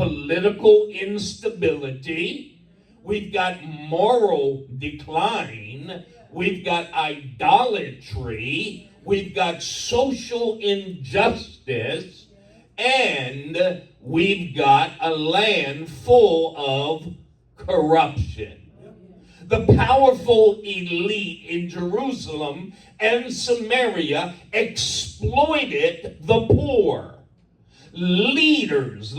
political instability. We've got moral decline. We've got idolatry. We've got social injustice. And we've got a land full of corruption. The powerful elite in Jerusalem and Samaria exploited the poor. Leaders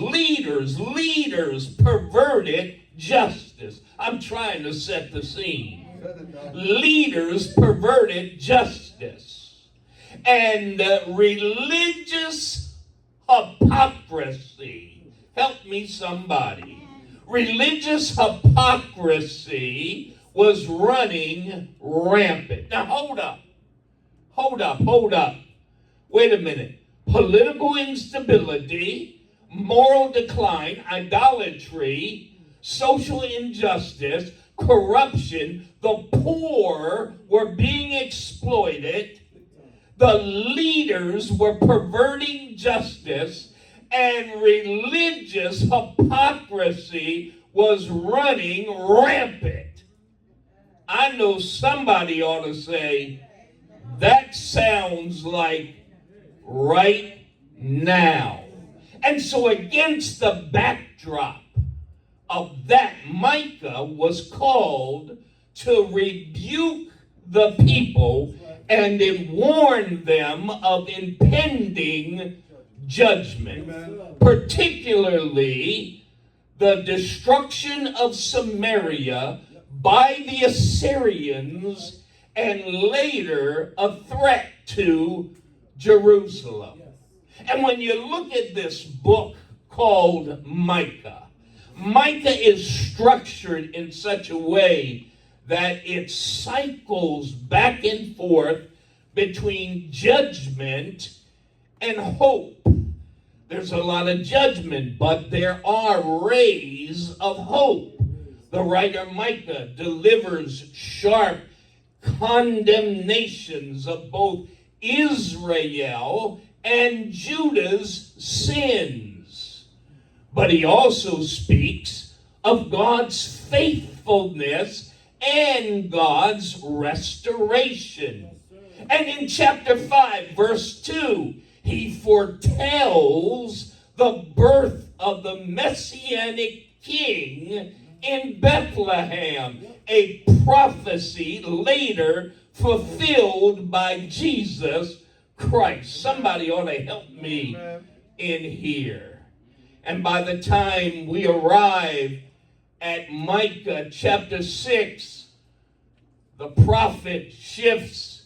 perverted justice. I'm trying to set the scene. Leaders perverted justice. And religious hypocrisy. Help me, somebody. Religious hypocrisy was running rampant. Now, hold up. Wait a minute. Political instability, moral decline, idolatry, social injustice, corruption, the poor were being exploited, the leaders were perverting justice, and religious hypocrisy was running rampant. I know somebody ought to say, that sounds like right now. And so against the backdrop of that, Micah was called to rebuke the people and then warn them of impending judgment. Amen. Particularly the destruction of Samaria by the Assyrians, and later a threat to Jerusalem. And when you look at this book called Micah, Micah is structured in such a way that it cycles back and forth between judgment and hope. There's a lot of judgment, but there are rays of hope. The writer Micah delivers sharp condemnations of both Israel and Judah's sins. But he also speaks of God's faithfulness and God's restoration. And in chapter 5, verse 2, he foretells the birth of the Messianic King in Bethlehem, a prophecy later fulfilled by Jesus Christ. Somebody ought to help me in here. And by the time we arrive at Micah chapter 6, the prophet shifts,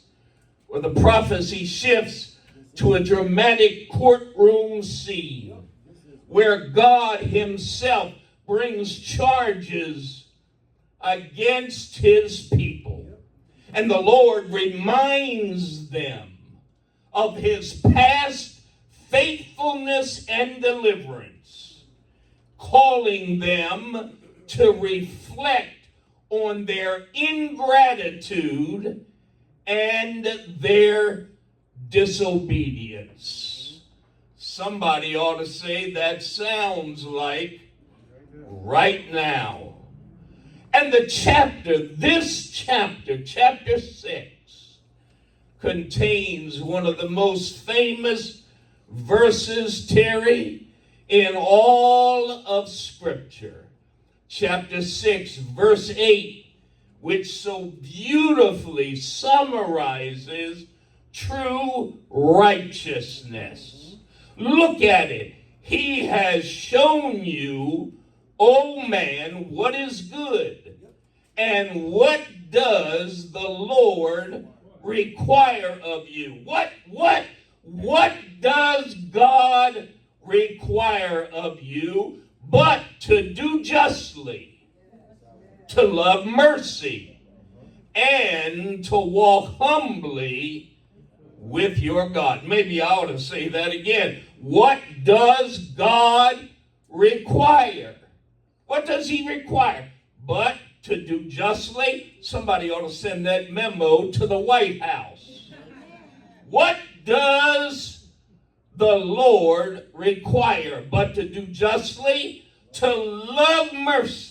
or the prophecy shifts to a dramatic courtroom scene where God himself brings charges against his people. And the Lord reminds them of his past faithfulness and deliverance, calling them to reflect on their ingratitude and their disobedience. Somebody ought to say, that sounds like right now. And the chapter, this chapter, chapter 6, contains one of the most famous verses, Terry, in all of Scripture. Chapter 6, verse 8, which so beautifully summarizes true righteousness. Look at it. He has shown you, O man, what is good. And what does the Lord require of you? What does God require of you but to do justly, to love mercy, and to walk humbly with your God? Maybe I ought to say that again. What does God require? What does he require? But to do justly. Somebody ought to send that memo to the White House. What does the Lord require? But to do justly, to love mercy